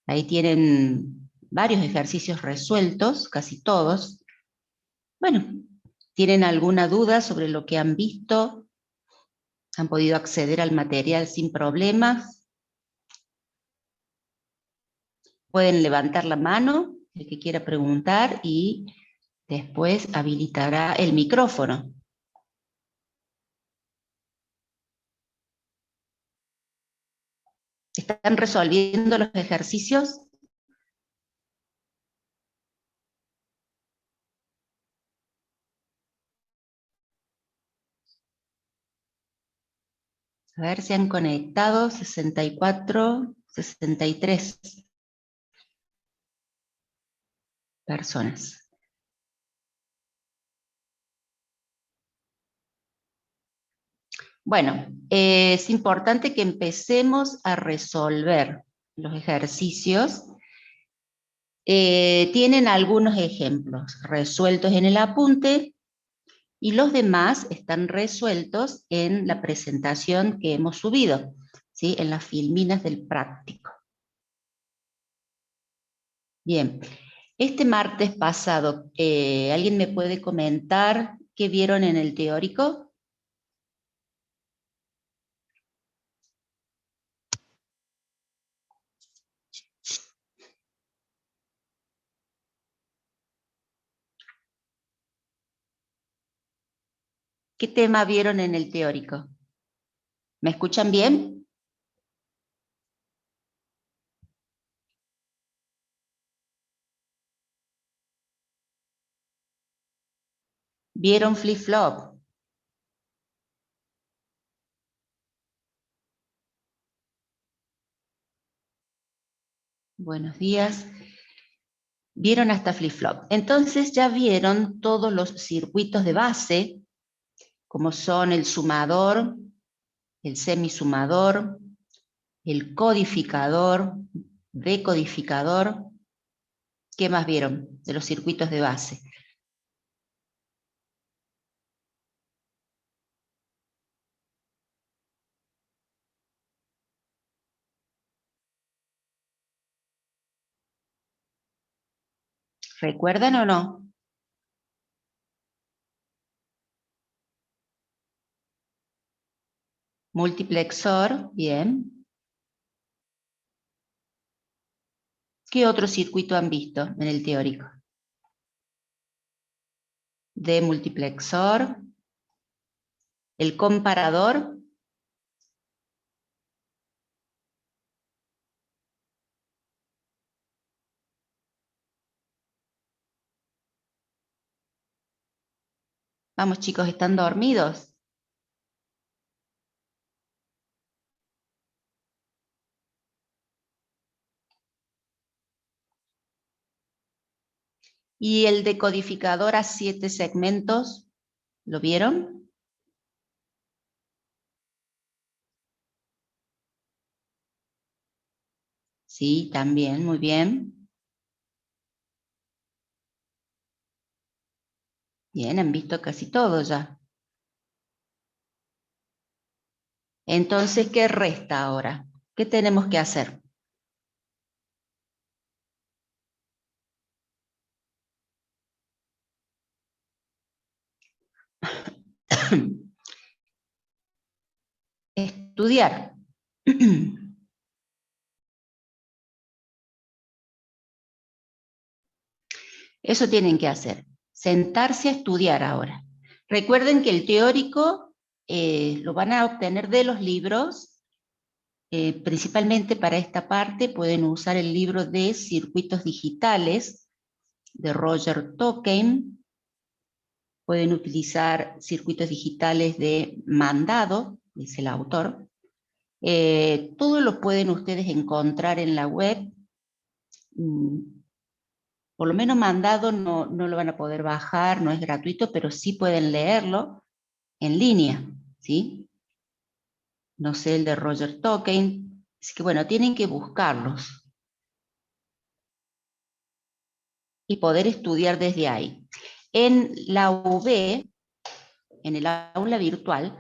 Ahí tienen varios ejercicios resueltos, casi todos. Bueno, ¿tienen alguna duda sobre lo que han visto? ¿Han podido acceder al material sin problemas? Pueden levantar la mano, el que quiera preguntar, y después habilitará el micrófono. ¿Están resolviendo los ejercicios? A ver, se han conectado 64, 63 personas. Bueno, es importante que empecemos a resolver los ejercicios. Tienen algunos ejemplos resueltos en el apunte y los demás están resueltos en la presentación que hemos subido, ¿sí? En las filminas del práctico. Bien, este martes pasado, ¿alguien me puede comentar qué vieron en el teórico? ¿Qué tema vieron en el teórico? ¿Me escuchan bien? ¿Vieron flip-flop? Buenos días. Vieron hasta flip-flop. Entonces ya vieron todos los circuitos de base, como son el sumador, el semisumador, el codificador, decodificador. ¿Qué más vieron de los circuitos de base? ¿Recuerdan o no? Multiplexor, bien. ¿Qué otro circuito han visto en el teórico? Demultiplexor, el comparador. Vamos chicos, ¿están dormidos? ¿Y el decodificador a 7 segmentos? ¿Lo vieron? Sí, también, muy bien. Bien, han visto casi todo ya. Entonces, ¿qué resta ahora? ¿Qué tenemos que hacer? Estudiar. Eso tienen que hacer. Sentarse a estudiar ahora. Recuerden que el teórico lo van a obtener de los libros. Principalmente para esta parte pueden usar el libro de circuitos digitales de Roger Token. Pueden utilizar circuitos digitales de mandado, dice el autor. Todo lo pueden ustedes encontrar en la web. Por lo menos mandado no lo van a poder bajar, no es gratuito, pero sí pueden leerlo en línea, ¿sí? No sé el de Roger Token. Así que bueno, tienen que buscarlos y poder estudiar desde ahí. En la UV, en el aula virtual,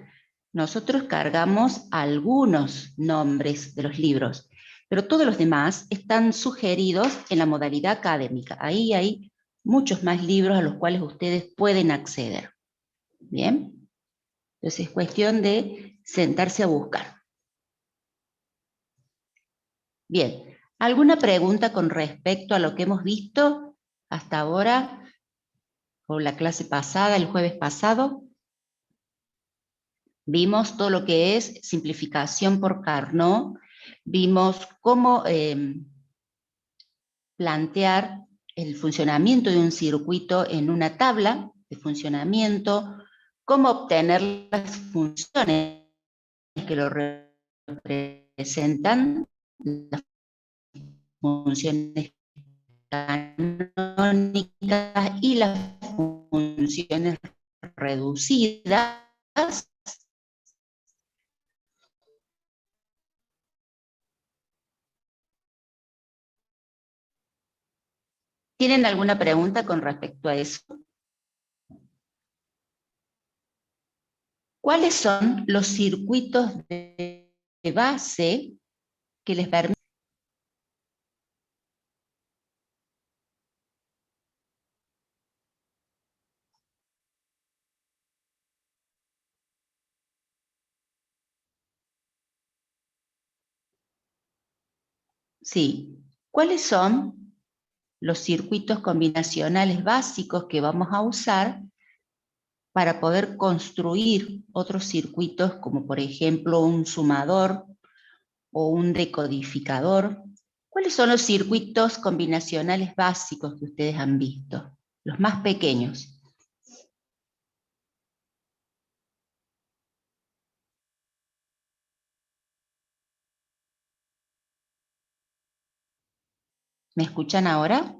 nosotros cargamos algunos nombres de los libros, pero todos los demás están sugeridos en la modalidad académica. Ahí hay muchos más libros a los cuales ustedes pueden acceder. ¿Bien? Entonces es cuestión de sentarse a buscar. Bien, ¿alguna pregunta con respecto a lo que hemos visto hasta ahora, o la clase pasada, el jueves pasado? Vimos todo lo que es simplificación por Carnot, vimos cómo plantear el funcionamiento de un circuito en una tabla de funcionamiento, cómo obtener las funciones que lo representan, las funciones canónicas y las funciones reducidas. ¿Tienen alguna pregunta con respecto a eso? ¿Cuáles son los circuitos de base que les permiten? Sí. ¿Cuáles son los circuitos combinacionales básicos que vamos a usar para poder construir otros circuitos, como por ejemplo un sumador o un decodificador? ¿Cuáles son los circuitos combinacionales básicos que ustedes han visto? Los más pequeños. ¿Me escuchan ahora?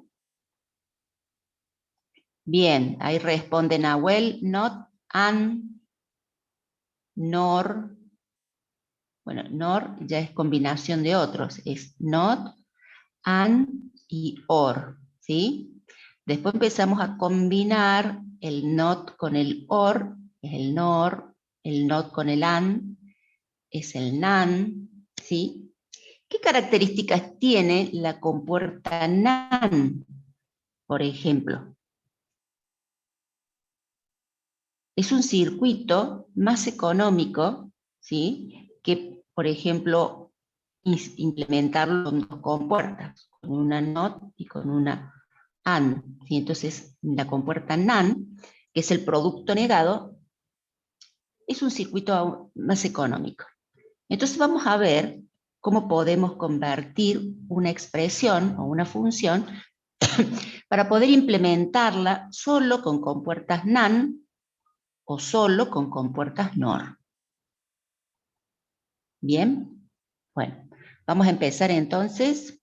Bien, ahí responde Nahuel, not, and, nor. Bueno, nor ya es combinación de otros, es not, and y or, ¿sí? Después empezamos a combinar el not con el or, es el nor, el not con el and, es el nan, ¿sí? ¿Qué características tiene la compuerta nan, por ejemplo? Es un circuito más económico, ¿sí? Que, por ejemplo, implementarlo con dos compuertas, con una NOT y con una AND, ¿sí? Entonces, la compuerta NAND, que es el producto negado, es un circuito más económico. Entonces vamos a ver cómo podemos convertir una expresión o una función para poder implementarla solo con compuertas NAND o solo con compuertas NOR. ¿Bien? Bueno, vamos a empezar entonces.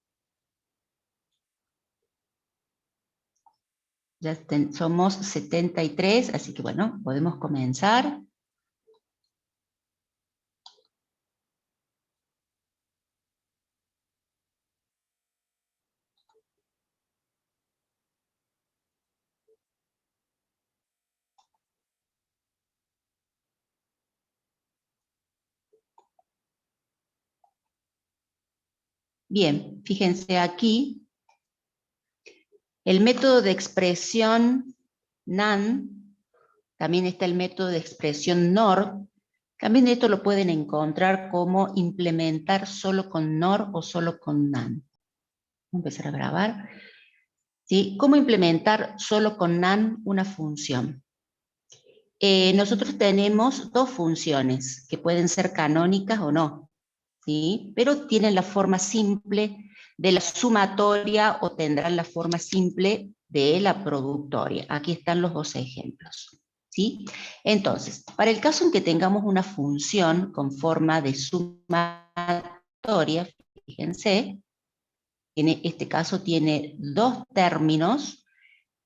Ya somos 73, así que bueno, podemos comenzar. Bien, fíjense aquí, el método de expresión NaN, también está el método de expresión NOR, también esto lo pueden encontrar como implementar solo con NOR o solo con NaN. Voy a empezar a grabar. ¿Sí? ¿Cómo implementar solo con NaN una función? Nosotros tenemos dos funciones que pueden ser canónicas o no, ¿sí? Pero tienen la forma simple de la sumatoria o tendrán la forma simple de la productoria. Aquí están los dos ejemplos, ¿sí? Entonces, para el caso en que tengamos una función con forma de sumatoria, fíjense, en este caso tiene dos términos.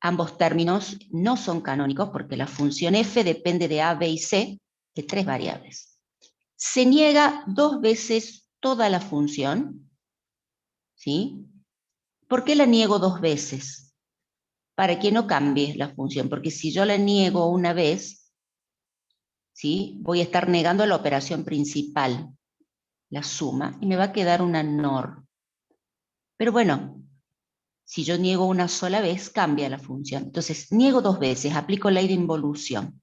Ambos términos no son canónicos porque la función f depende de a, b y c, de tres variables. Se niega dos veces toda la función, ¿sí? ¿Por qué la niego dos veces? Para que no cambie la función, porque si yo la niego una vez, ¿sí? Voy a estar negando la operación principal, la suma, y me va a quedar una NOR. Pero bueno, si yo niego una sola vez, cambia la función. Entonces, niego dos veces, aplico ley de involución.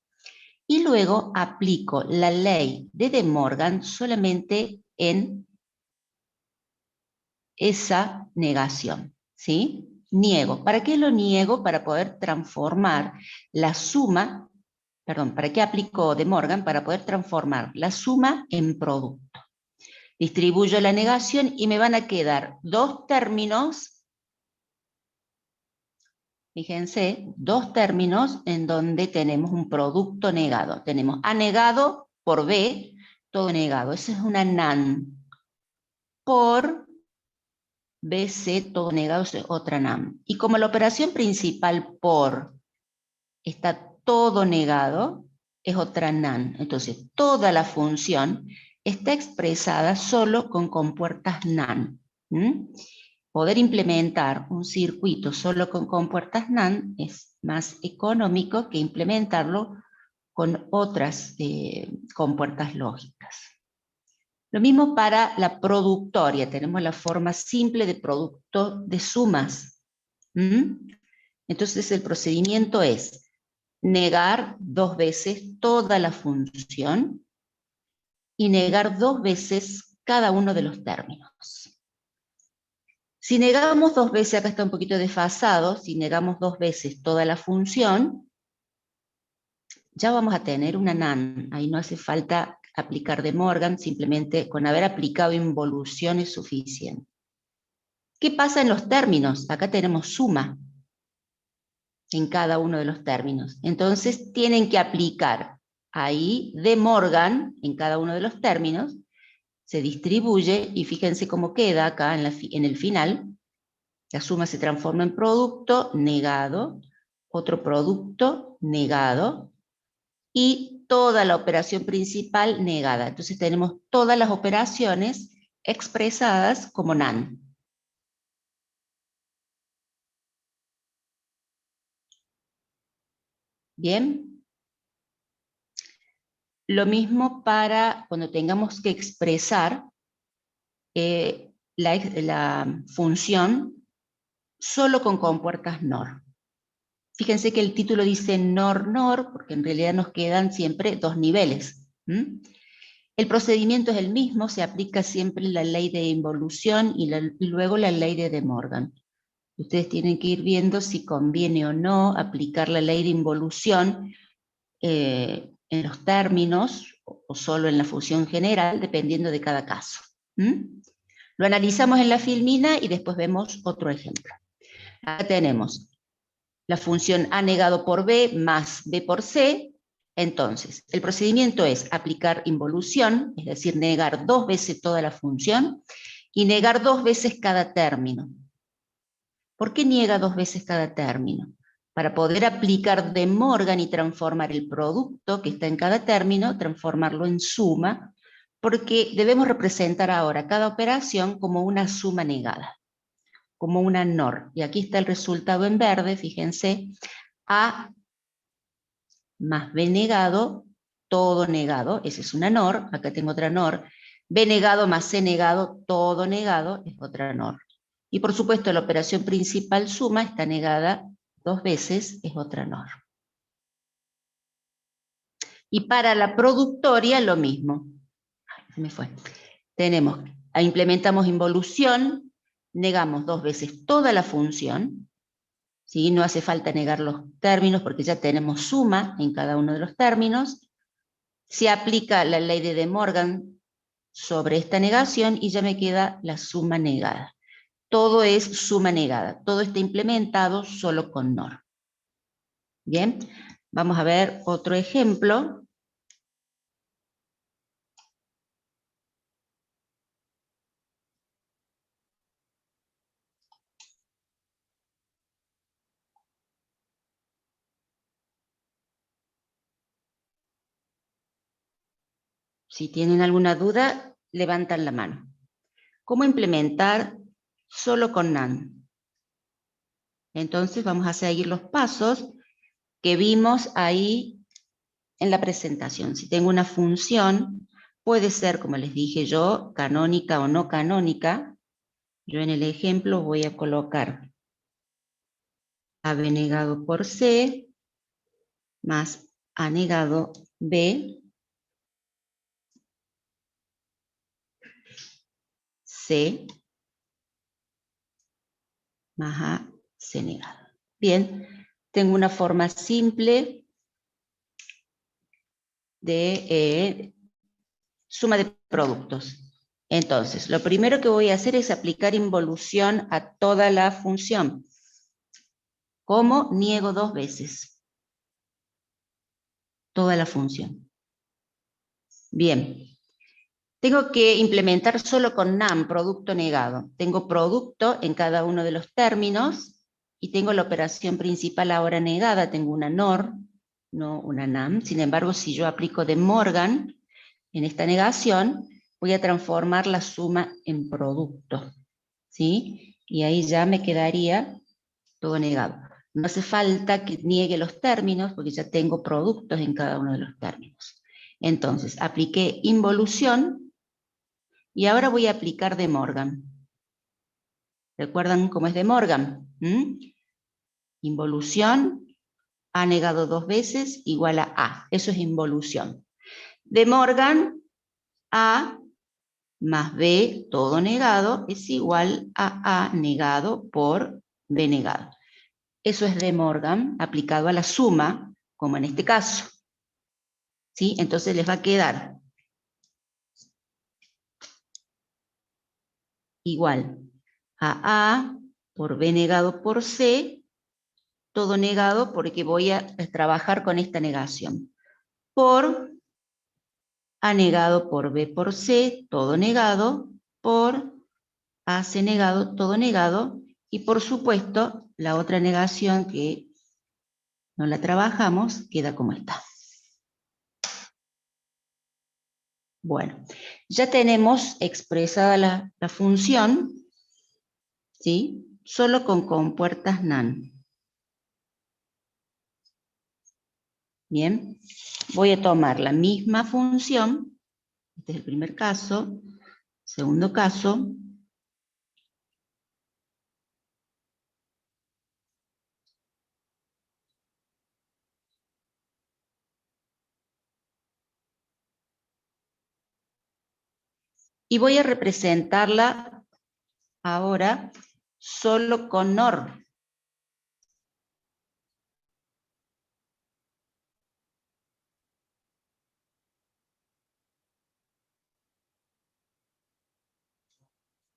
Y luego aplico la ley de De Morgan solamente en esa negación, ¿sí? Niego. ¿Para qué lo niego? Para poder transformar la suma, perdón, ¿para qué aplico De Morgan? Para poder transformar la suma en producto. Distribuyo la negación y me van a quedar dos términos, fíjense, dos términos en donde tenemos un producto negado. Tenemos A negado por B, todo negado. Eso es una NaN. Por BC, todo negado, es otra NaN. Y como la operación principal por está todo negado, es otra NaN. Entonces, toda la función está expresada solo con compuertas NaN. Poder implementar un circuito solo con compuertas NaN es más económico que implementarlo con otras compuertas lógicas. Lo mismo para la productoria, tenemos la forma simple de producto de sumas. Entonces el procedimiento es negar dos veces toda la función y negar dos veces cada uno de los términos. Si negamos dos veces, acá está un poquito desfasado, si negamos dos veces toda la función, ya vamos a tener una NaN. Ahí no hace falta aplicar De Morgan, simplemente con haber aplicado involución es suficiente. ¿Qué pasa en los términos? Acá tenemos suma en cada uno de los términos. Entonces tienen que aplicar ahí De Morgan en cada uno de los términos, se distribuye y fíjense cómo queda acá en el final. La suma se transforma en producto negado, otro producto negado, y toda la operación principal negada. Entonces tenemos todas las operaciones expresadas como NaN. Bien. Lo mismo para cuando tengamos que expresar la función solo con compuertas NOR. Fíjense que el título dice NOR, porque en realidad nos quedan siempre dos niveles. El procedimiento es el mismo, se aplica siempre la ley de involución y luego la ley de De Morgan. Ustedes tienen que ir viendo si conviene o no aplicar la ley de involución en los términos o solo en la función general, dependiendo de cada caso. Lo analizamos en la filmina y después vemos otro ejemplo. Acá tenemos la función A negado por B más B por C. Entonces, el procedimiento es aplicar involución, es decir, negar dos veces toda la función y negar dos veces cada término. ¿Por qué niega dos veces cada término? Para poder aplicar De Morgan y transformar el producto que está en cada término, transformarlo en suma, porque debemos representar ahora cada operación como una suma negada, como una NOR. Y aquí está el resultado en verde, fíjense, A más B negado, todo negado, esa es una NOR, acá tengo otra NOR, B negado más C negado, todo negado, es otra NOR. Y por supuesto la operación principal suma está negada dos veces, es otra NOR. Y para la productoria lo mismo. Se me fue. Implementamos involución, negamos dos veces toda la función, ¿sí? No hace falta negar los términos porque ya tenemos suma en cada uno de los términos. Se aplica la ley de De Morgan sobre esta negación y ya me queda la suma negada. Todo es suma negada, todo está implementado solo con NOR. Bien, vamos a ver otro ejemplo. Si tienen alguna duda, levantan la mano. ¿Cómo implementar solo con NaN? Entonces vamos a seguir los pasos que vimos ahí en la presentación. Si tengo una función, puede ser, como les dije yo, canónica o no canónica. Yo en el ejemplo voy a colocar AB negado por C más A negado B, C más A, C negado. Bien, tengo una forma simple de suma de productos. Entonces, lo primero que voy a hacer es aplicar involución a toda la función. ¿Cómo? Niego 2 veces toda la función. Bien. Tengo que implementar solo con NAM, producto negado. Tengo producto en cada uno de los términos y tengo la operación principal ahora negada. Tengo una NOR, no una NAM. Sin embargo, si yo aplico De Morgan en esta negación, voy a transformar la suma en producto, ¿sí? Y ahí ya me quedaría todo negado. No hace falta que niegue los términos porque ya tengo productos en cada uno de los términos. Entonces, apliqué involución. Y ahora voy a aplicar De Morgan. ¿Recuerdan cómo es De Morgan? Involución, A negado 2 veces, igual a A. Eso es involución. De Morgan, A más B, todo negado, es igual a A negado por B negado. Eso es De Morgan aplicado a la suma, como en este caso. ¿Sí? Entonces les va a quedar igual a A por B negado por C, todo negado porque voy a trabajar con esta negación. Por A negado por B por C, todo negado, por AC negado, todo negado, y por supuesto, la otra negación que no la trabajamos, queda como está. Bueno, ya tenemos expresada la función, ¿sí? Solo con compuertas NaN. Bien, voy a tomar la misma función, este es el primer caso, segundo caso, y voy a representarla ahora solo con NOR.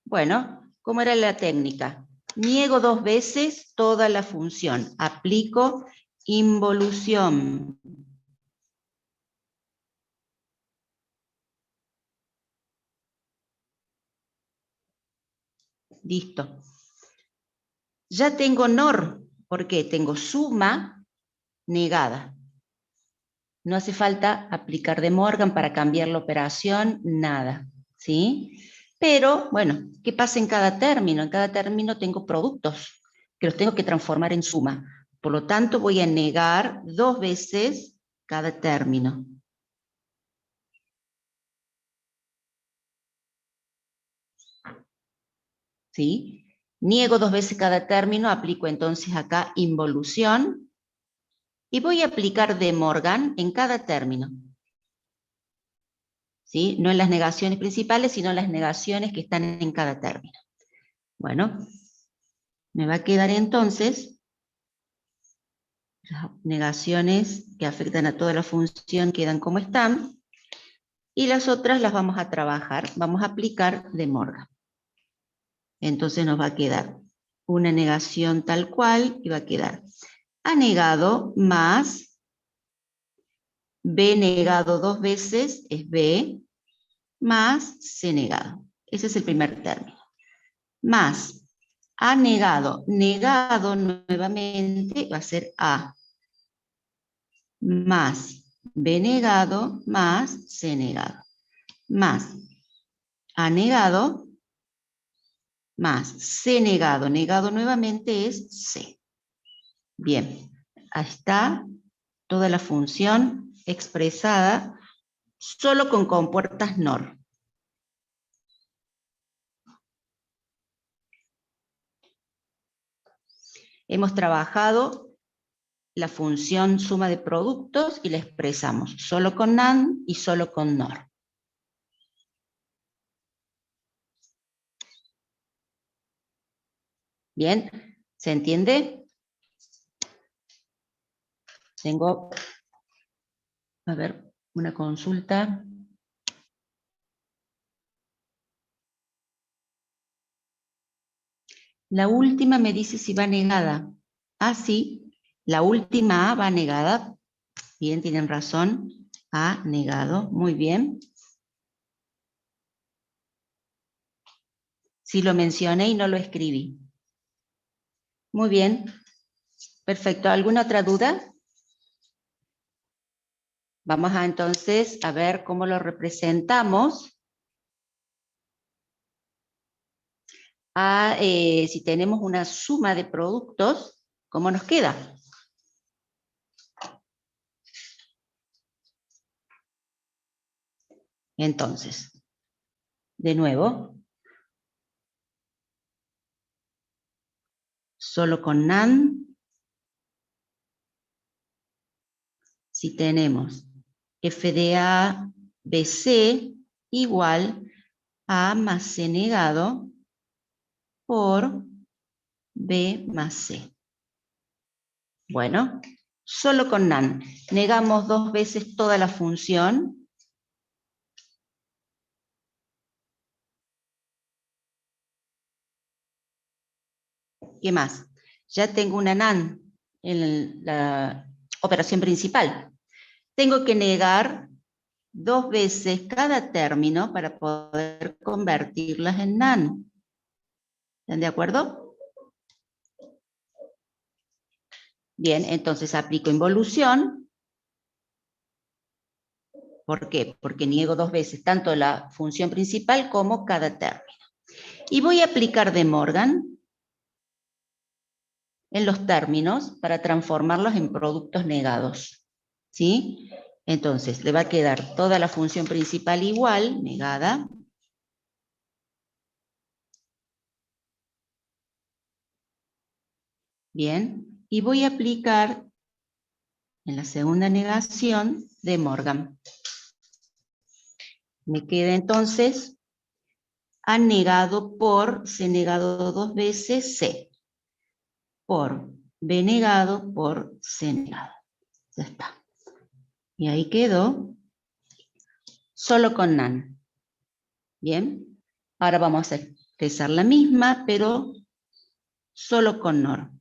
Bueno, ¿cómo era la técnica? Niego 2 veces toda la función. Aplico involución. Listo. Ya tengo NOR, porque tengo suma negada. No hace falta aplicar De Morgan para cambiar la operación, nada, ¿sí? Pero, bueno, ¿qué pasa en cada término? En cada término tengo productos que los tengo que transformar en suma. Por lo tanto, voy a negar 2 veces cada término. ¿Sí? Niego 2 veces cada término, aplico entonces acá involución y voy a aplicar De Morgan en cada término. ¿Sí? No en las negaciones principales, sino en las negaciones que están en cada término. Bueno, me va a quedar entonces las negaciones que afectan a toda la función quedan como están, y las otras las vamos a trabajar, vamos a aplicar De Morgan. Entonces nos va a quedar una negación tal cual, y va a quedar A negado más B negado 2 veces, es B, más C negado. Ese es el primer término. Más A negado, negado nuevamente va a ser A, más B negado, más C negado, más A negado, más C negado, negado nuevamente es C. Bien, ahí está toda la función expresada solo con compuertas NOR. Hemos trabajado la función suma de productos y la expresamos solo con NaN y solo con NOR. Bien, ¿se entiende? Tengo, a ver, una consulta. La última me dice si va negada. Ah, sí, la última A va negada. Bien, tienen razón. A negado, muy bien. Sí lo mencioné y no lo escribí. Muy bien, perfecto. ¿Alguna otra duda? Vamos a entonces a ver cómo lo representamos. Si tenemos una suma de productos, ¿cómo nos queda? Entonces, de nuevo, solo con NaN, si tenemos f de A, BC igual a más C negado por B más C. Bueno, solo con NaN. Negamos 2 veces toda la función. ¿Qué más? Ya tengo una NaN en la operación principal. Tengo que negar 2 veces cada término para poder convertirlas en NaN. ¿Están de acuerdo? Bien, entonces aplico involución. ¿Por qué? Porque niego 2 veces tanto la función principal como cada término. Y voy a aplicar De Morgan en los términos para transformarlos en productos negados. ¿Sí? Entonces, le va a quedar toda la función principal igual, negada. Bien, y voy a aplicar en la segunda negación De Morgan. Me queda entonces A negado por C negado 2 veces C, por B negado por C negado. Ya está. Y ahí quedó solo con NaN. Bien, ahora vamos a expresar la misma, pero solo con NOR.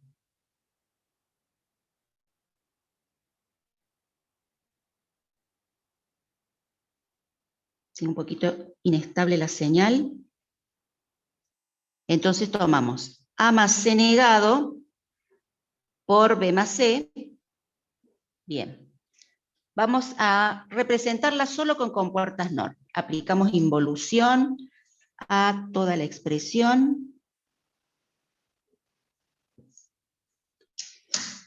Sí, un poquito inestable la señal. Entonces tomamos A más C negado por B más C. Bien. Vamos a representarla solo con compuertas NOR. Aplicamos involución a toda la expresión.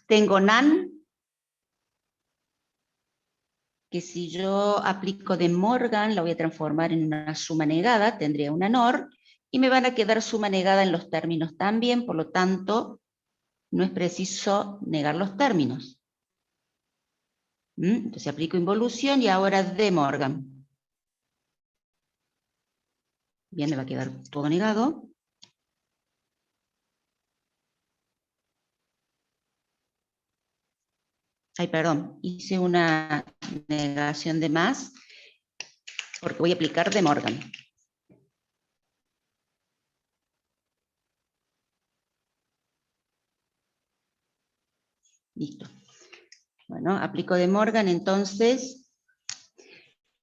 Tengo NaN, que si yo aplico De Morgan, la voy a transformar en una suma negada, tendría una NOR, y me van a quedar suma negada en los términos también, por lo tanto, no es preciso negar los términos. Entonces aplico involución y ahora De Morgan. Bien, me va a quedar todo negado. Ay, perdón, hice una negación de más, porque voy a aplicar De Morgan. Listo. Bueno, aplico De Morgan, entonces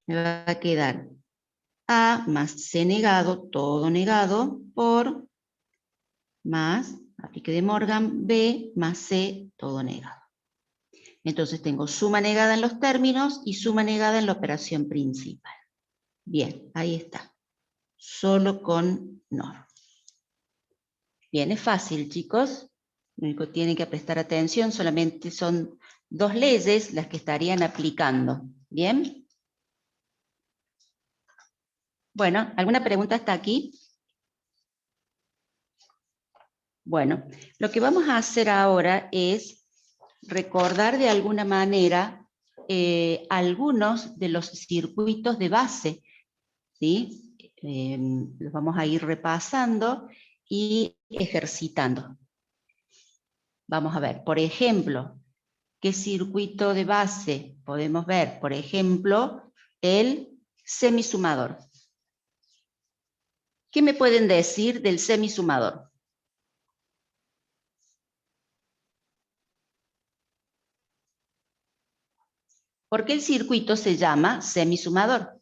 me va a quedar A más C negado, todo negado, por más, aplique De Morgan, B más C, todo negado. Entonces tengo suma negada en los términos y suma negada en la operación principal. Bien, ahí está. Solo con NOR. Bien, es fácil, chicos. Lo único que tienen que prestar atención, solamente son 2 leyes las que estarían aplicando. ¿Bien? Bueno, ¿alguna pregunta hasta aquí? Bueno, lo que vamos a hacer ahora es recordar de alguna manera algunos de los circuitos de base, ¿sí? Los vamos a ir repasando y ejercitando. Vamos a ver, por ejemplo, ¿qué circuito de base podemos ver? Por ejemplo, el semisumador. ¿Qué me pueden decir del semisumador? ¿Por qué el circuito se llama semisumador?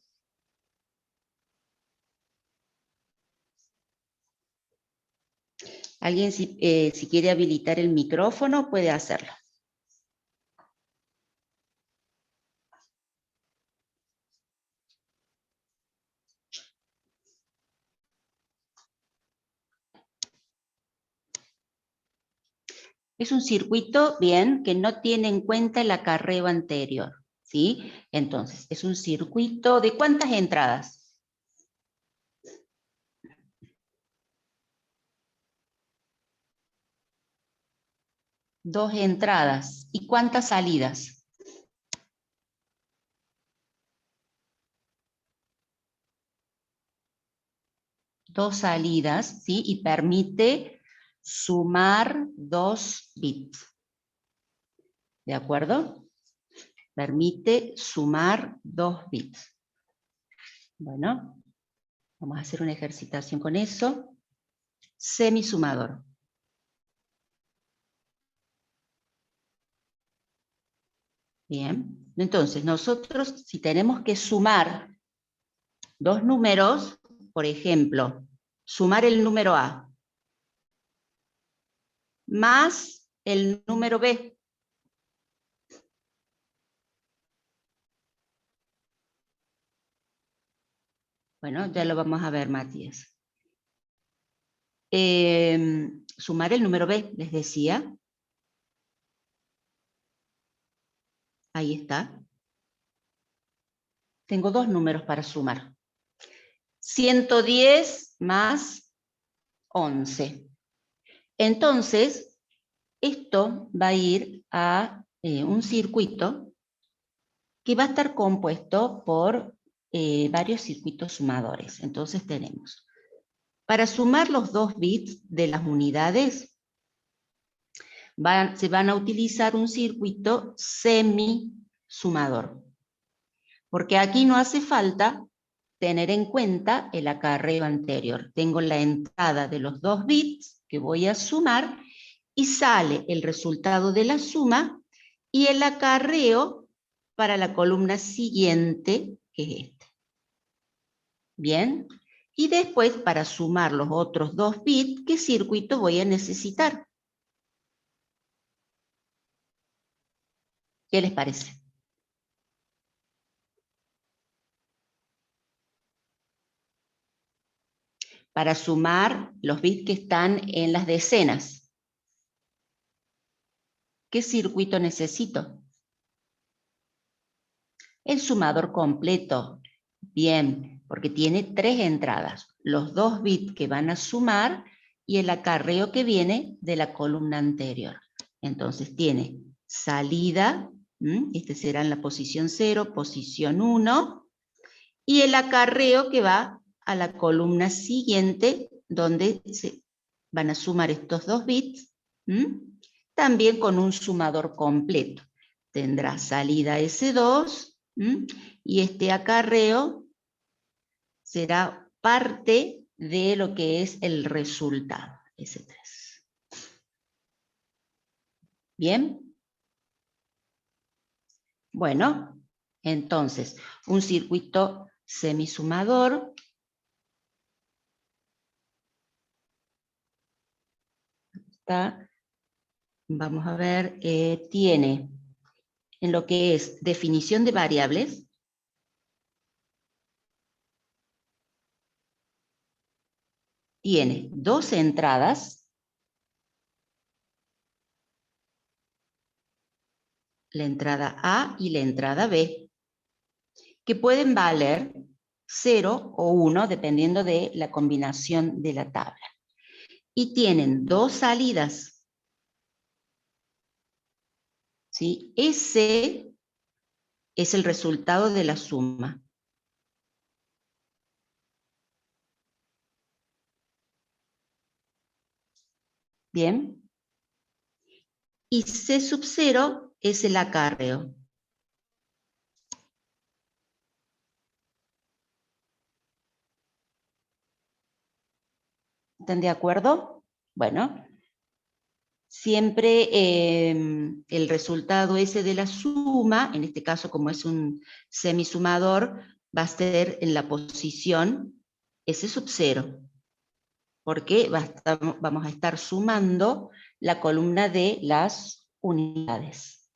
Alguien si quiere habilitar el micrófono puede hacerlo. Es un circuito, bien, que no tiene en cuenta el acarreo anterior, ¿sí? Entonces, es un circuito de ¿cuántas entradas? Dos entradas. ¿Y cuántas salidas? Dos salidas, ¿sí? Y permite sumar 2 bits. ¿De acuerdo? Permite sumar 2 bits. Bueno, vamos a hacer una ejercitación con eso. Semisumador. Bien, entonces nosotros si tenemos que sumar dos números, por ejemplo, sumar el número A más el número B. Bueno, ya lo vamos a ver, Matías. Sumar el número B, les decía. Ahí está. Tengo dos números para sumar. 110 más 11. Entonces, esto va a ir a un circuito que va a estar compuesto por varios circuitos sumadores. Entonces tenemos, para sumar los 2 bits de las unidades, se van a utilizar un circuito semisumador. Porque aquí no hace falta tener en cuenta el acarreo anterior. Tengo la entrada de los 2 bits que voy a sumar y sale el resultado de la suma y el acarreo para la columna siguiente, que es este. Bien, y después para sumar los otros 2 bits, ¿qué circuito voy a necesitar? ¿Qué les parece? Para sumar los bits que están en las decenas. ¿Qué circuito necesito? El sumador completo. Bien, porque tiene 3 entradas. Los 2 bits que van a sumar y el acarreo que viene de la columna anterior. Entonces tiene salida, este será en la posición 0, posición 1, y el acarreo que va a la columna siguiente, donde se van a sumar estos 2 bits, también con un sumador completo. Tendrá salida S2, y este acarreo será parte de lo que es el resultado, S3. ¿Bien? Bueno, entonces, un circuito semisumador está, vamos a ver, tiene en lo que es definición de variables, tiene 2 entradas, la entrada A y la entrada B, que pueden valer 0 o 1 dependiendo de la combinación de la tabla. y tienen dos salidas, ¿sí? Ese es el resultado de la suma. ¿Bien? Y C sub 0 es el acarreo. ¿Están de acuerdo? Bueno, siempre el resultado ese de la suma, en este caso como es un semisumador, va a ser en la posición S sub 0, porque vamos a estar sumando la columna de las unidades.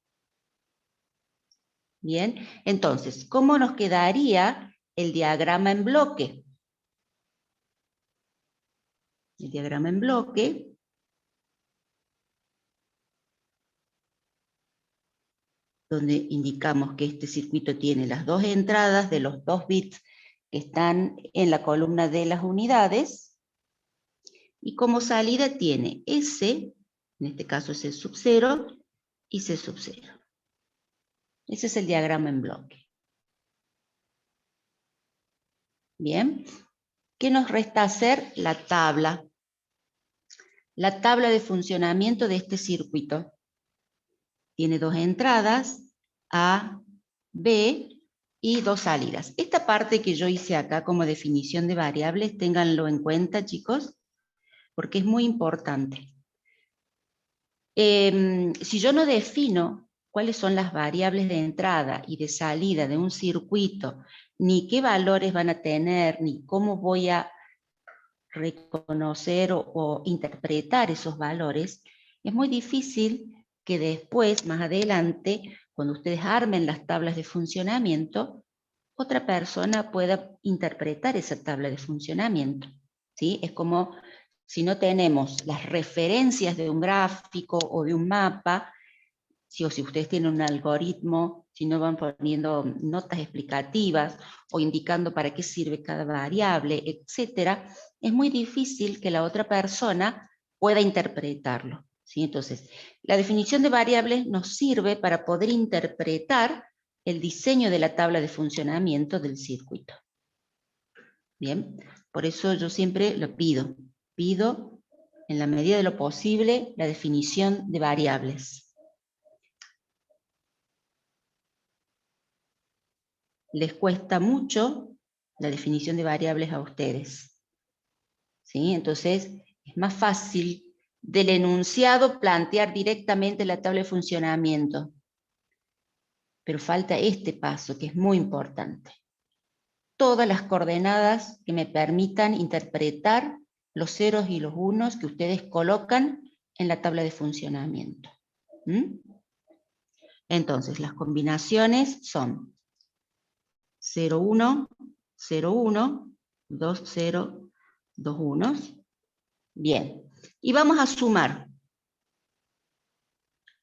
Bien, entonces, ¿cómo nos quedaría el diagrama en bloque? El diagrama en bloque, donde indicamos que este circuito tiene las dos entradas de los 2 bits que están en la columna de las unidades, y como salida tiene S, en este caso es el sub 0, y C sub 0. Ese es el diagrama en bloque. Bien, ¿qué nos resta hacer? La tabla. La tabla de funcionamiento de este circuito. Tiene dos entradas, A, B, y dos salidas. Esta parte que yo hice acá como definición de variables, ténganlo en cuenta, chicos, porque es muy importante. Si yo no defino cuáles son las variables de entrada y de salida de un circuito, ni qué valores van a tener, ni cómo voy a reconocer o interpretar esos valores, es muy difícil que después, más adelante, cuando ustedes armen las tablas de funcionamiento, otra persona pueda interpretar esa tabla de funcionamiento, ¿sí? Es como si no tenemos las referencias de un gráfico o de un mapa, o si ustedes tienen un algoritmo, si no van poniendo notas explicativas o indicando para qué sirve cada variable, etcétera, es muy difícil que la otra persona pueda interpretarlo, ¿sí? Entonces, la definición de variables nos sirve para poder interpretar el diseño de la tabla de funcionamiento del circuito. Bien, por eso yo siempre lo pido en la medida de lo posible la definición de variables. Les cuesta mucho la definición de variables a ustedes, ¿sí? Entonces, es más fácil del enunciado plantear directamente la tabla de funcionamiento. Pero falta este paso, que es muy importante. Todas las coordenadas que me permitan interpretar los ceros y los unos que ustedes colocan en la tabla de funcionamiento. ¿Mm? Entonces, las combinaciones son 0, 1, 0, 1, 2, 0, 2 unos. Bien, y vamos a sumar.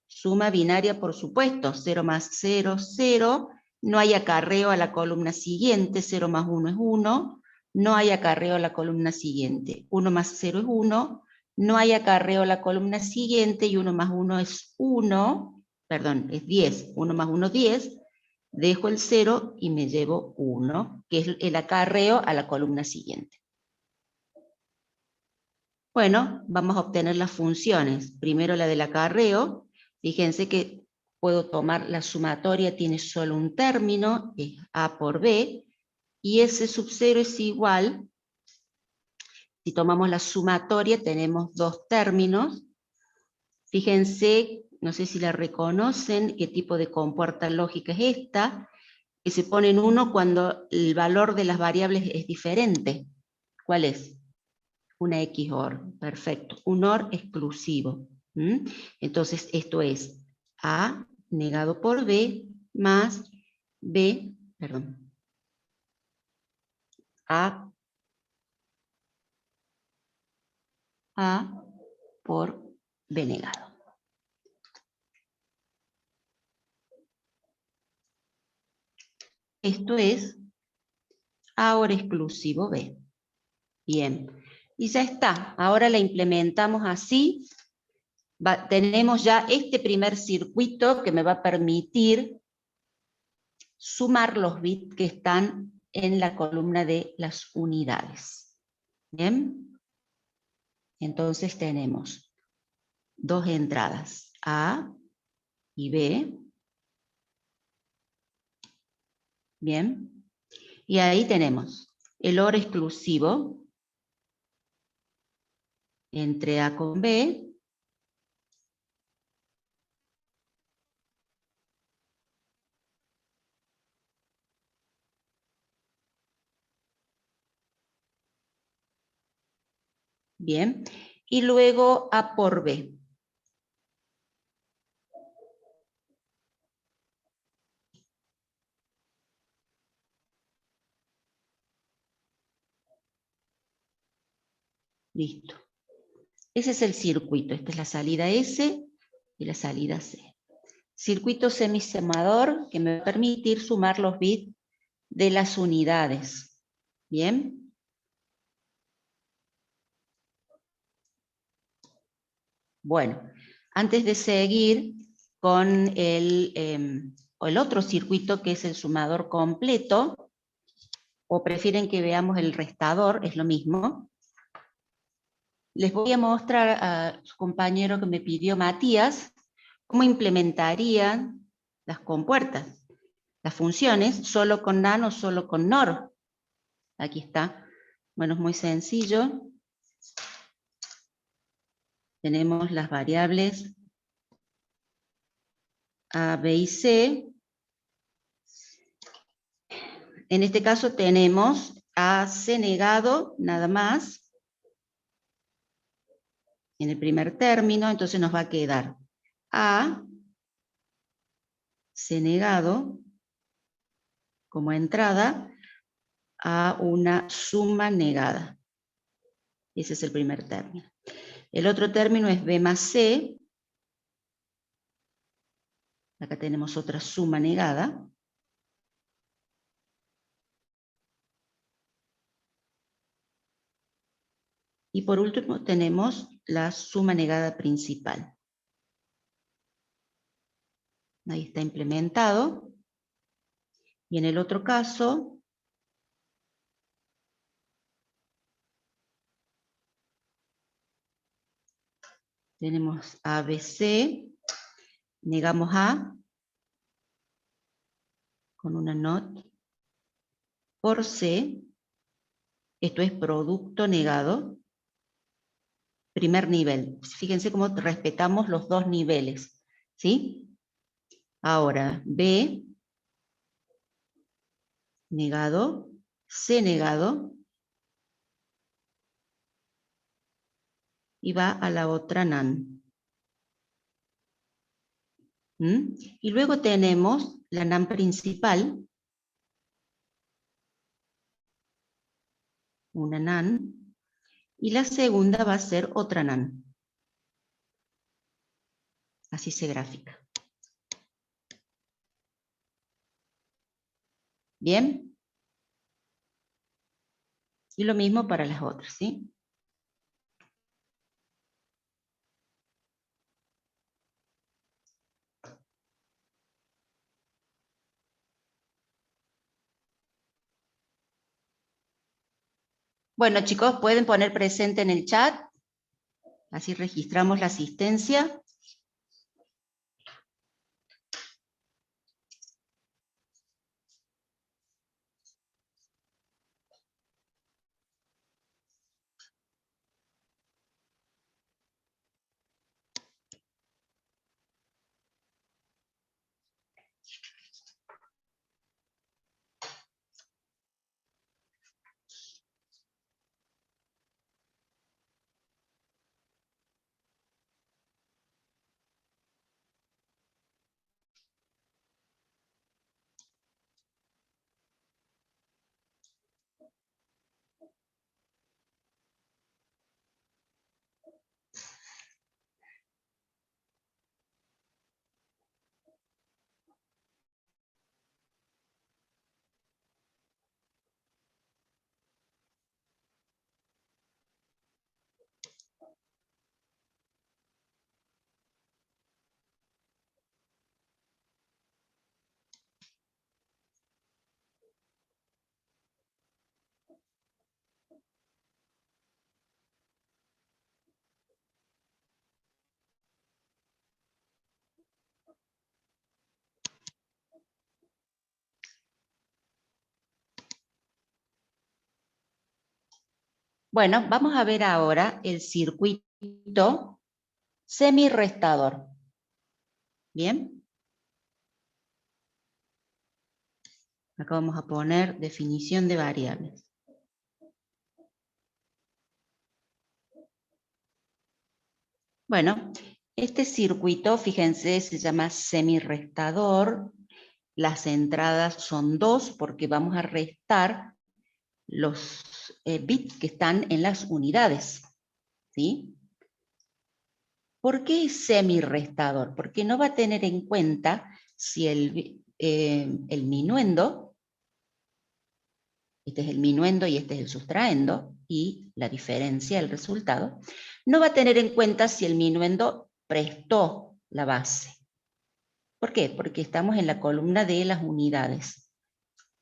Suma binaria, por supuesto, 0 más 0, 0. No hay acarreo a la columna siguiente, 0 más 1 es 1. No hay acarreo a la columna siguiente. 1 más 0 es 1. No hay acarreo a la columna siguiente y 1 más 1 es 1. Perdón, es 10. 1 más 1 es 10. Dejo el 0 y me llevo 1, que es el acarreo a la columna siguiente. Bueno, vamos a obtener las funciones. Primero la del acarreo. Fíjense que puedo tomar la sumatoria, tiene solo un término, es A por B, y ese sub 0 es igual, si tomamos la sumatoria tenemos dos términos. Fíjense, no sé si la reconocen, qué tipo de compuerta lógica es esta, que se pone en 1 cuando el valor de las variables es diferente. ¿Cuál es? Una XOR, perfecto. Un OR exclusivo. ¿Mm? Entonces esto es A negado por B más B, perdón, A por B negado. Esto es A OR exclusivo B. Bien, Y ya está, ahora la implementamos así. Tenemos ya este primer circuito que me va a permitir sumar los bits que están en la columna de las unidades. ¿Bien? Entonces tenemos dos entradas, A y B. Bien. Y ahí tenemos el OR exclusivo entre A con B. Bien. Y luego A por B. Listo. Ese es el circuito. Esta es la salida S y la salida C. Circuito semisumador que me va a permitir sumar los bits de las unidades. Bien. Bueno, antes de seguir con el otro circuito que es el sumador completo, o prefieren que veamos el restador, es lo mismo, les voy a mostrar a su compañero que me pidió Matías cómo implementarían las compuertas, las funciones, solo con NaN o solo con NOR. Aquí está. Bueno, es muy sencillo. Tenemos las variables A, B y C. En este caso tenemos AC negado, nada más, en el primer término, entonces nos va a quedar A, C negado, como entrada, a una suma negada. Ese es el primer término. El otro término es B más C. Acá tenemos otra suma negada. Y por último tenemos la suma negada principal. Ahí está implementado. Y en el otro caso, tenemos ABC, negamos A, con una NOT, por C, esto es producto negado, primer nivel. Fíjense cómo respetamos los dos niveles, ¿sí? Ahora, B, negado, C negado, y va a la otra NaN. ¿Mm? Y luego tenemos la NaN principal, una NaN, y la segunda va a ser otra NaN. Así se grafica. ¿Bien? Y lo mismo para las otras, ¿sí? Bueno, chicos, pueden poner presente en el chat, así registramos la asistencia. Bueno, vamos a ver ahora el circuito semirrestador. ¿Bien? Acá vamos a poner definición de variables. Bueno, este circuito, fíjense, se llama semirrestador. Las entradas son 2 porque vamos a restar los bits que están en las unidades. ¿Sí? ¿Por qué es semirrestador? Porque no va a tener en cuenta si el minuendo, este es el minuendo y este es el sustraendo, y la diferencia, el resultado, no va a tener en cuenta si el minuendo prestó la base. ¿Por qué? Porque estamos en la columna de las unidades.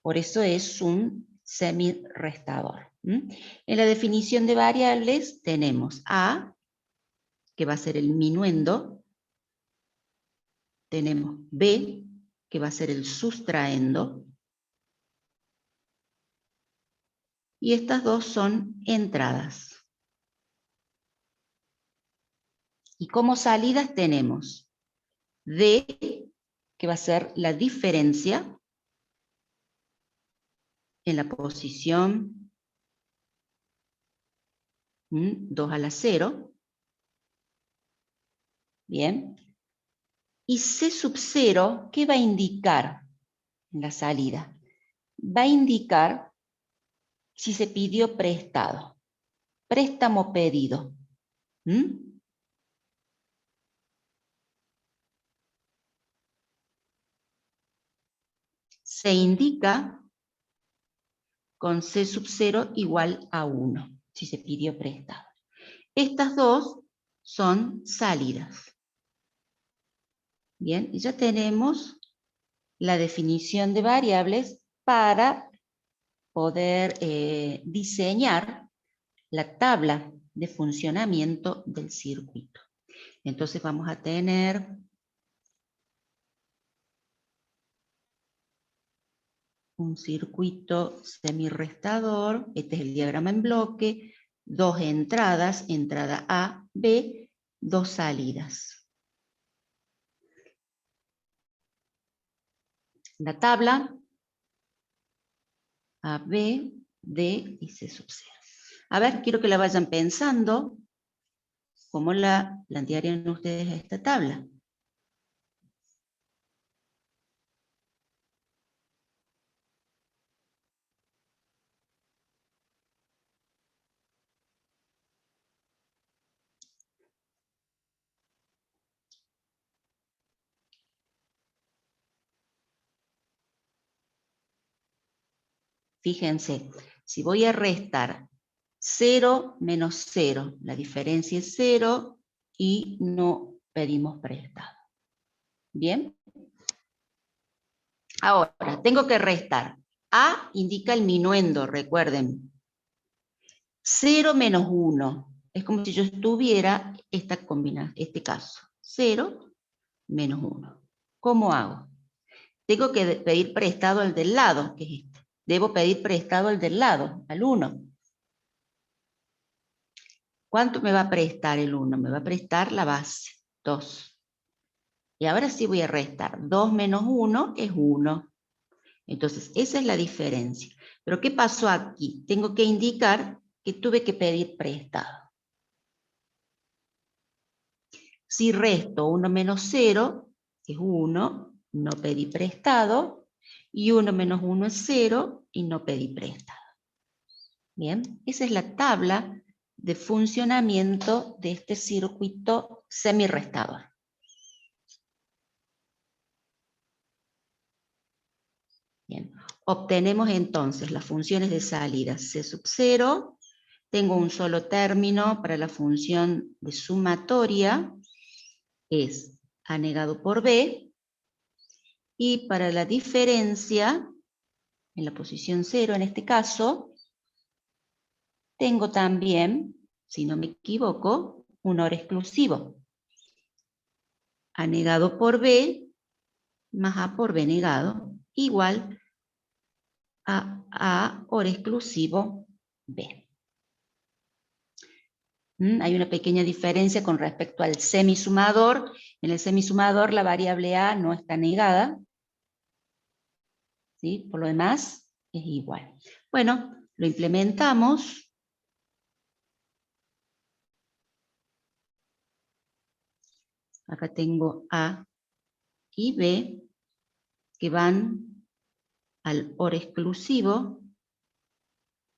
Por eso es un semirrestador. En la definición de variables tenemos A, que va a ser el minuendo, tenemos B, que va a ser el sustraendo, y estas dos son entradas. Y como salidas tenemos D, que va a ser la diferencia en la posición 2 a la 0. Bien. Y C sub 0, ¿qué va a indicar en la salida? Va a indicar si se pidió prestado. Préstamo pedido. Se indica con C sub 0 igual a 1, si se pidió prestado. Estas dos son salidas. Bien, y ya tenemos la definición de variables para poder diseñar la tabla de funcionamiento del circuito. Entonces vamos a tener un circuito semirrestador, este es el diagrama en bloque, dos entradas, entrada A, B, dos salidas. La tabla A, B, D y C sub 0. A ver, quiero que la vayan pensando cómo la plantearían ustedes esta tabla. Fíjense, si voy a restar 0 menos 0, la diferencia es 0 y no pedimos prestado. ¿Bien? Ahora, tengo que restar. A indica el minuendo, recuerden. 0 menos 1. Es como si yo estuviera este caso. 0 menos 1. ¿Cómo hago? Tengo que pedir prestado al del lado, que es este. Debo pedir prestado al del lado, al 1. ¿Cuánto me va a prestar el 1? Me va a prestar la base, 2. Y ahora sí voy a restar. 2 menos 1 es 1. Entonces, esa es la diferencia. Pero ¿qué pasó aquí? Tengo que indicar que tuve que pedir prestado. Si resto 1 menos 0, es 1, no pedí prestado, y 1 menos 1 es 0, y no pedí prestado. Bien, esa es la tabla de funcionamiento de este circuito semirrestador. Bien, obtenemos entonces las funciones de salida C sub 0, tengo un solo término para la función de sumatoria, es A negado por B, y para la diferencia, en la posición 0 en este caso, tengo también, si no me equivoco, un OR exclusivo. A negado por B más A por B negado igual a OR exclusivo B. Hay una pequeña diferencia con respecto al semisumador. En el semisumador la variable A no está negada, ¿sí? Por lo demás es igual. Bueno, lo implementamos. Acá tengo A y B que van al OR exclusivo,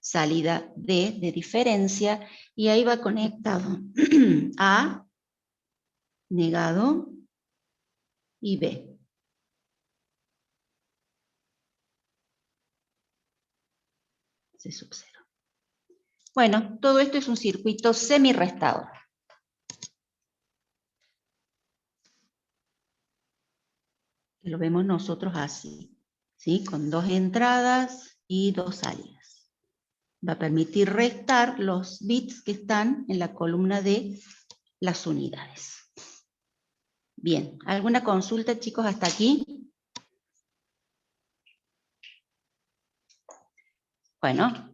salida D de diferencia, y ahí va conectado A negado y B. C sub 0. Bueno, todo esto es un circuito semirrestador. Lo vemos nosotros así, ¿sí? Con dos entradas y dos salidas. Va a permitir restar los bits que están en la columna de las unidades. Bien, ¿alguna consulta, chicos, hasta aquí? Bueno.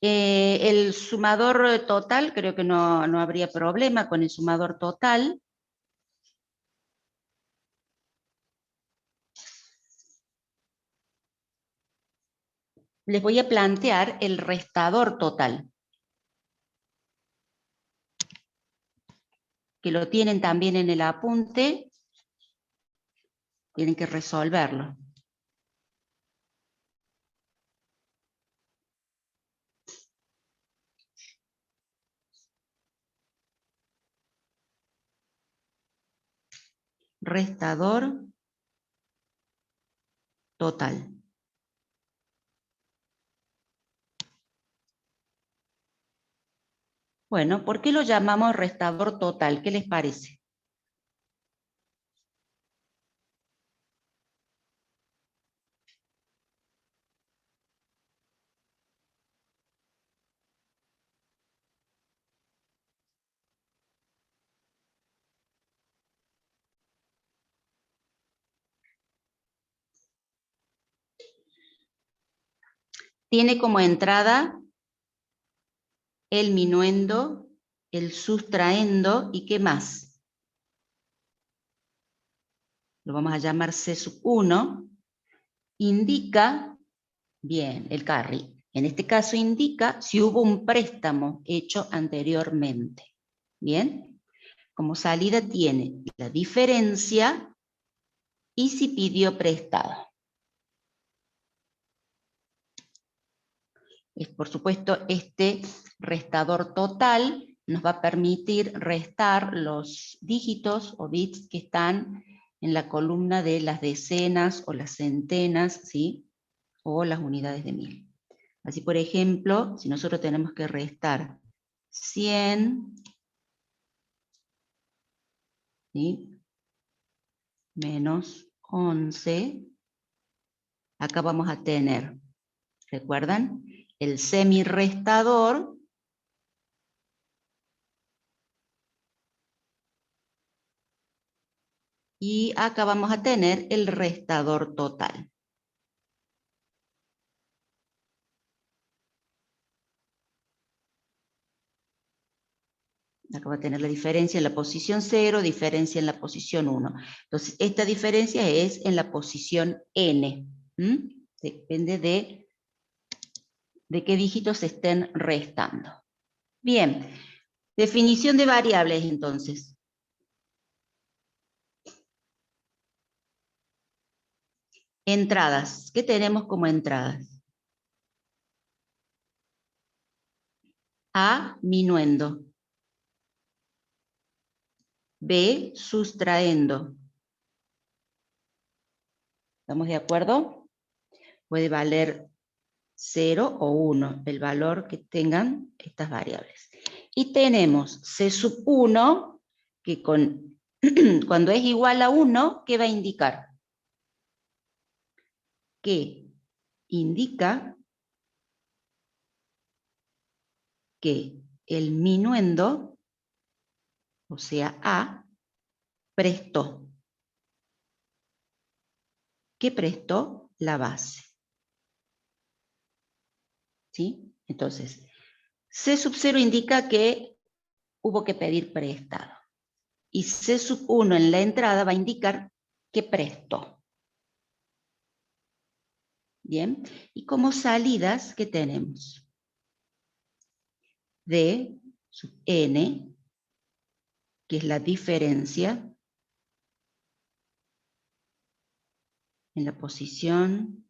El sumador total, creo que no habría problema con el sumador total. Les voy a plantear el restador total, que lo tienen también en el apunte, tienen que resolverlo. Restador total. Bueno, ¿por qué lo llamamos restador total? ¿Qué les parece? Tiene como entrada el minuendo, el sustraendo y ¿qué más? Lo vamos a llamar C sub 1. Indica, bien, el carry. En este caso indica si hubo un préstamo hecho anteriormente. Bien, como salida tiene la diferencia y si pidió prestado. Por supuesto, este restador total nos va a permitir restar los dígitos o bits que están en la columna de las decenas o las centenas, ¿sí? O las unidades de mil. Así, por ejemplo, si nosotros tenemos que restar 100, ¿sí? Menos 11, acá vamos a tener, ¿recuerdan? El semirrestador y acá vamos a tener el restador total. Acá va a tener la diferencia en la posición 0, diferencia en la posición 1. Entonces, esta diferencia es en la posición n. Depende de qué dígitos se estén restando. Bien, definición de variables entonces. Entradas. ¿Qué tenemos como entradas? A, minuendo. B, sustraendo. ¿Estamos de acuerdo? Puede valer 0 o 1, el valor que tengan estas variables. Y tenemos C sub 1, que cuando es igual a 1, ¿qué va a indicar? Que indica que el minuendo, o sea A, prestó. ¿Qué prestó? La base. ¿sí? Entonces, C sub 0 indica que hubo que pedir prestado. Y C sub 1 en la entrada va a indicar que prestó. Bien, y como salidas, ¿qué tenemos? D sub n, que es la diferencia en la posición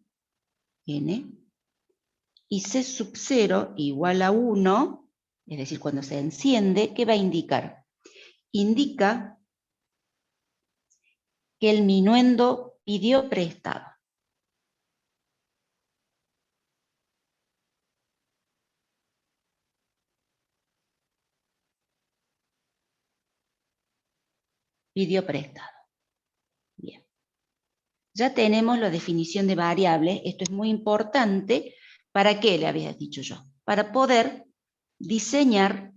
n, y C sub 0 igual a 1, es decir, cuando se enciende, ¿qué va a indicar? Indica que el minuendo pidió prestado. Pidió prestado. Bien. Ya tenemos la definición de variable. Esto es muy importante. ¿Para qué le había dicho yo? Para poder diseñar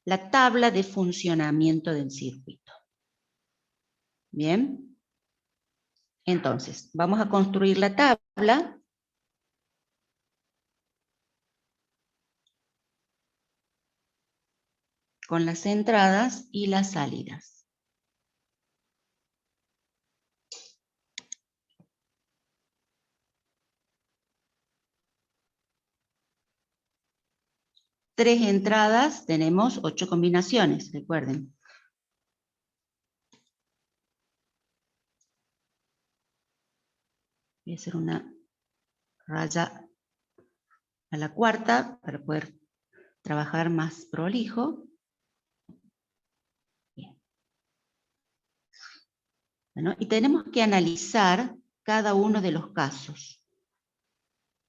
la tabla de funcionamiento del circuito. Bien. Entonces, vamos a construir la tabla. Con las entradas y las salidas. Tres entradas, tenemos 8 combinaciones, recuerden. Voy a hacer una raya a la cuarta para poder trabajar más prolijo. Bien. Bueno, y tenemos que analizar cada uno de los casos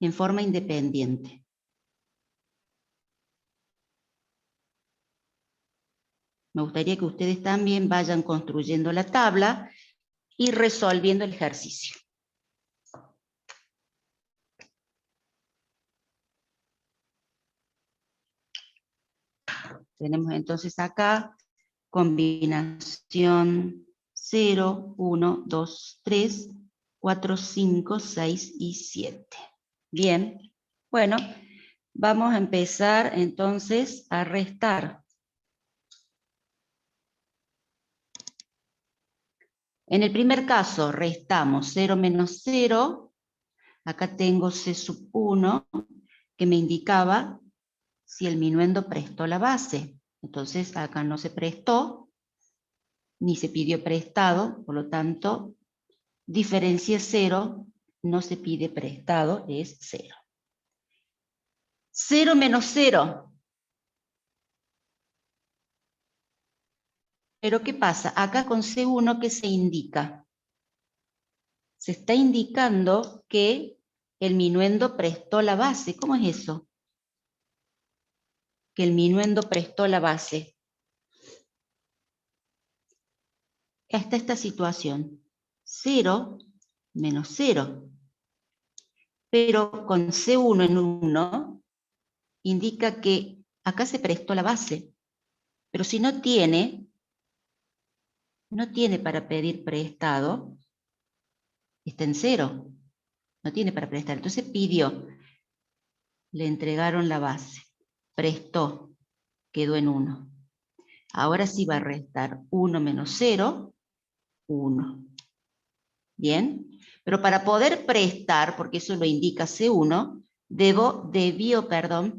en forma independiente. Me gustaría que ustedes también vayan construyendo la tabla y resolviendo el ejercicio. Tenemos entonces acá combinación 0, 1, 2, 3, 4, 5, 6 y 7. Bien, bueno, vamos a empezar entonces a restar. En el primer caso restamos 0 menos 0, acá tengo C sub 1, que me indicaba si el minuendo prestó la base. Entonces acá no se prestó, ni se pidió prestado, por lo tanto, diferencia 0, no se pide prestado, es 0. 0 menos 0. Pero ¿qué pasa? Acá con C1, ¿qué se indica? Se está indicando que el minuendo prestó la base. ¿Cómo es eso? Que el minuendo prestó la base. Está esta situación. 0 menos 0. Pero con C1 en 1 indica que acá se prestó la base. Pero si no tiene para pedir prestado, está en 0. No tiene para prestar. Entonces pidió. Le entregaron la base. Prestó. Quedó en 1. Ahora sí va a restar 1 menos 0, 1. ¿Bien? Pero para poder prestar, porque eso lo indica C1, debió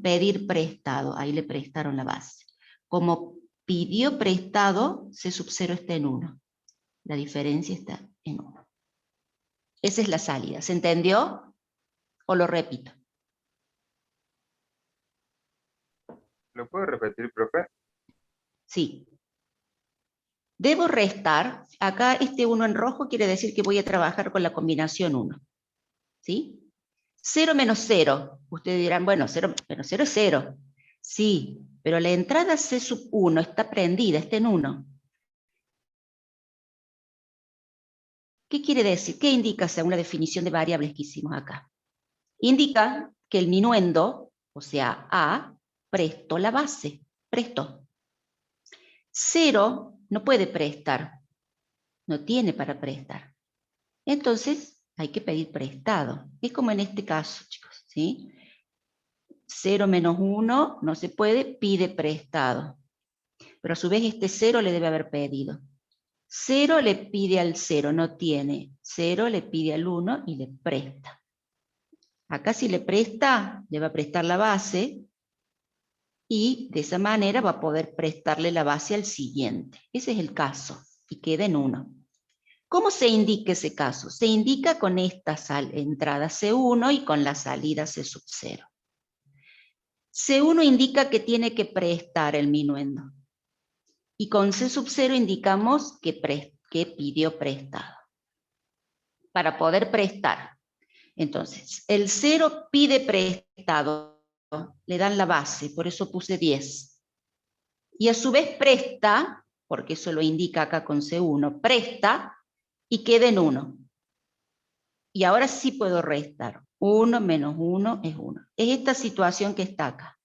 pedir prestado. Ahí le prestaron la base. Como pidió prestado, C sub 0 está en 1. La diferencia está en 1. Esa es la salida. ¿Se entendió? ¿O lo repito? ¿Lo puedo repetir, profe? Sí. Debo restar. Acá este 1 en rojo quiere decir que voy a trabajar con la combinación 1. ¿Sí? 0 menos 0. Ustedes dirán, bueno, 0 menos 0 es 0. Sí, pero la entrada C sub 1 está prendida, está en 1. ¿Qué quiere decir? ¿Qué indica según la definición de variables que hicimos acá? Indica que el minuendo, o sea, A, prestó la base. Prestó. 0 no puede prestar. No tiene para prestar. Entonces, hay que pedir prestado. Es como en este caso, chicos, ¿sí? 0 menos 1 no se puede, pide prestado. Pero a su vez este 0 le debe haber pedido. 0 le pide al 0, no tiene. 0 le pide al 1 y le presta. Acá si le presta, le va a prestar la base y de esa manera va a poder prestarle la base al siguiente. Ese es el caso y queda en 1. ¿Cómo se indica ese caso? Se indica con esta entrada C1 y con la salida C sub 0. C1 indica que tiene que prestar el minuendo. Y con C sub 0 indicamos que pidió prestado. Para poder prestar. Entonces, el 0 pide prestado. Le dan la base, por eso puse 10. Y a su vez presta, porque eso lo indica acá con C1, presta y queda en 1. Y ahora sí puedo restar. 1 menos 1 es 1. Es esta situación que está acá.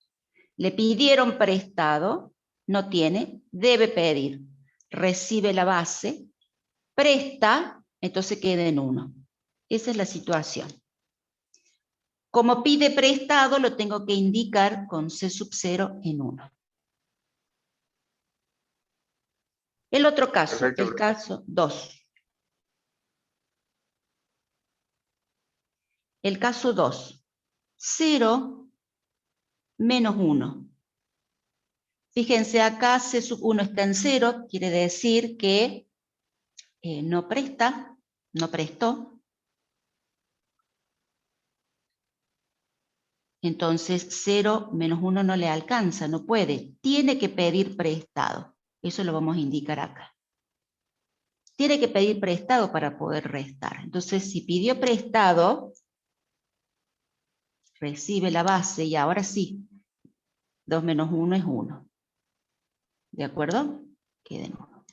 Le pidieron prestado, no tiene, debe pedir. Recibe la base, presta, entonces queda en 1. Esa es la situación. Como pide prestado, lo tengo que indicar con C sub 0 en 1. El otro caso, Perfecto, el caso 2. El caso 2. 0 menos 1. Fíjense acá, C sub 1 está en 0, quiere decir que no presta, no prestó. Entonces 0 menos 1 no le alcanza, no puede. Tiene que pedir prestado. Eso lo vamos a indicar acá. Tiene que pedir prestado para poder restar. Entonces si pidió prestado, recibe la base y ahora sí, 2 menos 1 es 1. ¿De acuerdo? Queda en 1.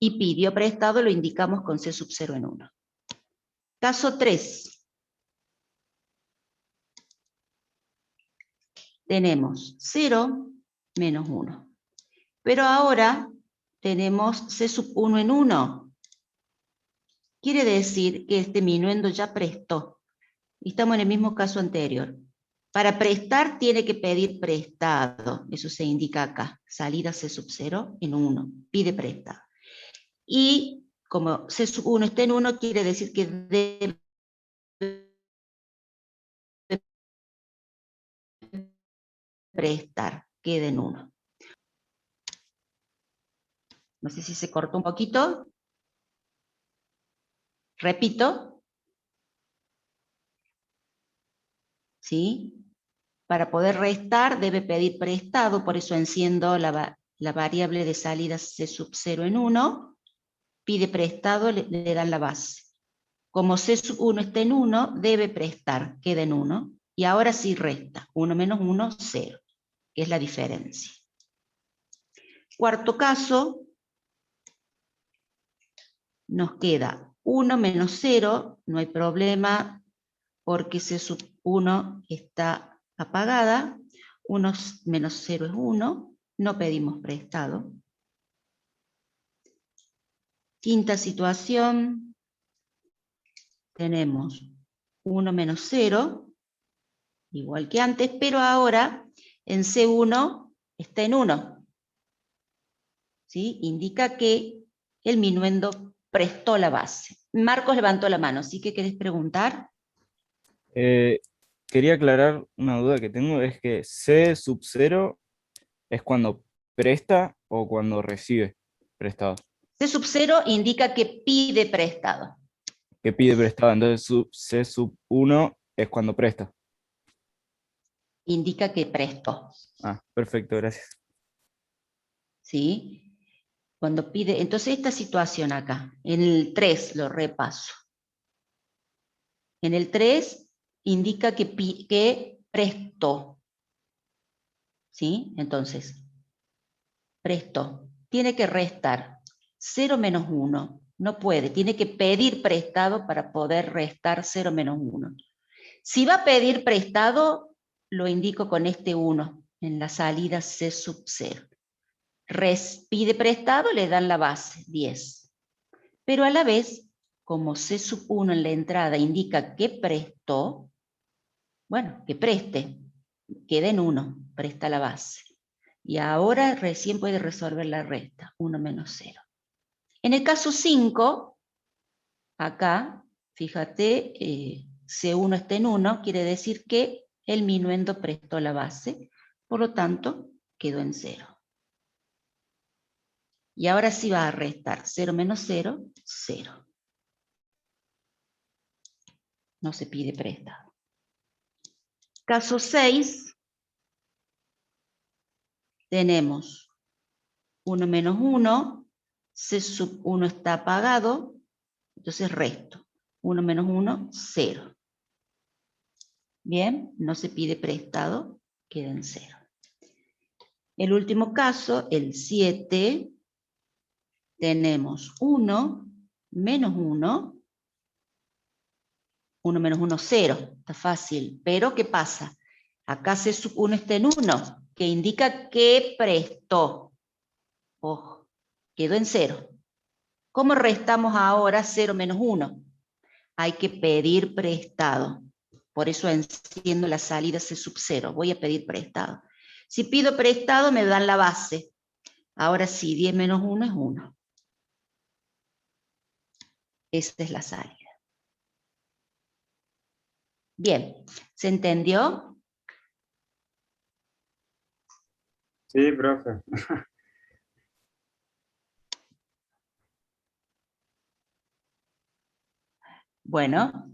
Y pidió prestado, lo indicamos con C sub 0 en 1. Caso 3. Tenemos 0 menos 1. Pero ahora tenemos C sub 1 en 1. Quiere decir que este minuendo ya prestó. Y estamos en el mismo caso anterior. Para prestar tiene que pedir prestado. Eso se indica acá. Salida C sub 0 en 1. Pide prestado. Y como C sub 1 está en 1, quiere decir que debe prestar. Queda en 1. No sé si se cortó un poquito. Repito. ¿Sí? Para poder restar debe pedir prestado, por eso enciendo la variable de salida C sub 0 en 1, pide prestado, le dan la base. Como C sub 1 está en 1, debe prestar, queda en 1, y ahora sí resta, 1 menos 1, 0, que es la diferencia. Cuarto caso, nos queda 1 menos 0, no hay problema, porque C sub 1 está apagada, 1 menos 0 es 1, no pedimos prestado. Quinta situación, tenemos 1 menos 0, igual que antes, pero ahora en C1 está en 1. ¿Sí? Indica que el minuendo prestó la base. Marcos levantó la mano, ¿sí que querés preguntar? Quería aclarar una duda que tengo, es que C sub 0 es cuando presta o cuando recibe prestado. C sub 0 indica que pide prestado. Que pide prestado, entonces C sub 1 es cuando presta. Indica que prestó. Ah, perfecto, gracias. ¿Sí? Cuando pide, entonces esta situación acá, en el 3 lo repaso. En el 3 indica que prestó. ¿Sí? Entonces, prestó. Tiene que restar 0 menos 1. No puede, tiene que pedir prestado para poder restar 0 menos 1. Si va a pedir prestado, lo indico con este 1 en la salida C sub 0. Pide prestado, le dan la base, 10. Pero a la vez, como C sub 1 en la entrada indica que prestó, Bueno, que preste, queda en 1, presta la base. Y ahora recién puede resolver la resta, 1 menos 0. En el caso 5, acá, fíjate, C1 está en 1, quiere decir que el minuendo prestó la base, por lo tanto, quedó en 0. Y ahora sí va a restar 0 menos 0, 0. No se pide prestado. Caso 6, tenemos 1 menos 1, C sub 1 está apagado, entonces resto. 1 menos 1, 0. Bien, no se pide prestado, queda en 0. El último caso, el 7, tenemos 1 menos 1, 1 menos 1, 0. Está fácil, pero ¿qué pasa? Acá C sub 1 está en 1, que indica que prestó. Ojo, quedó en 0. ¿Cómo restamos ahora 0 menos 1? Hay que pedir prestado. Por eso enciendo la salida C sub 0. Voy a pedir prestado. Si pido prestado me dan la base. Ahora sí, 10 menos 1 es 1. Esta es la salida. Bien, ¿se entendió? Sí, profe. Bueno.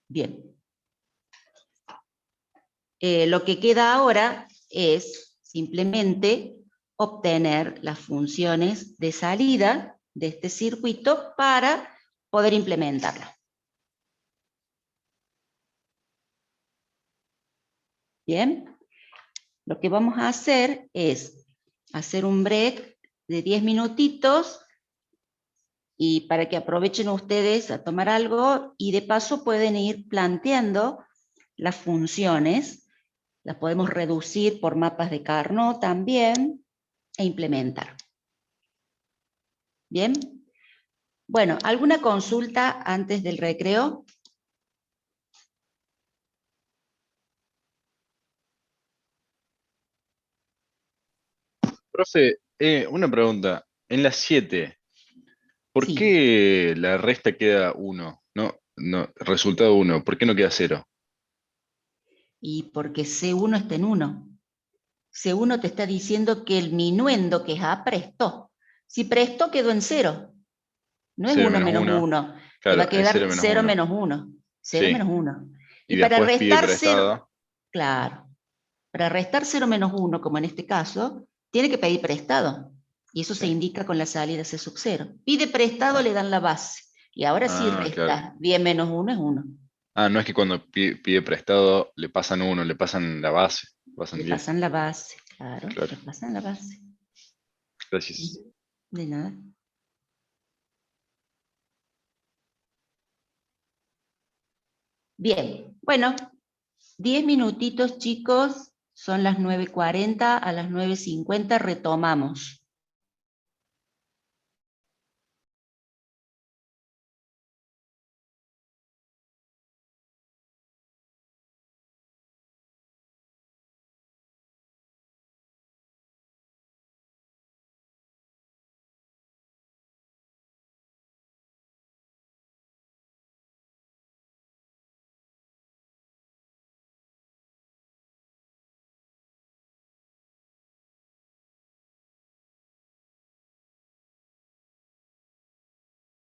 Bien. Lo que queda ahora es simplemente obtener las funciones de salida de este circuito para poder implementarlo. Bien. Lo que vamos a hacer es hacer un break de 10 minutitos y para que aprovechen ustedes a tomar algo y de paso pueden ir planteando las funciones. Las podemos reducir por mapas de Carnot también e implementar. ¿Bien? Bueno, ¿alguna consulta antes del recreo? Profe, una pregunta. En las 7, ¿por Sí. qué la resta queda 1? No, resultado 1. ¿Por qué no queda 0? Y porque C1 está en 1. C1 te está diciendo que el minuendo que es A prestó. Si prestó quedó en 0. No es 0 1 menos menos 1. 1. Te va a Claro, es 0 quedar menos 0 1. menos 1. 0 Sí. menos 1. Y Y para después pide restar 0, prestado. claro, para restar 0 menos 1, como en este caso, tiene que pedir prestado. Y eso se Sí. indica con la salida C sub 0. Pide prestado, Ah, le dan la base. Y ahora sí claro. resta. 10 menos 1 es 1. No es que cuando pide prestado le pasan 1, le pasan la base, le pasan Le 10. pasan la base, claro, Claro. le pasan la base. Gracias. De nada. Bien, bueno, 10 minutitos chicos, son las 9:40, a las 9:50 retomamos.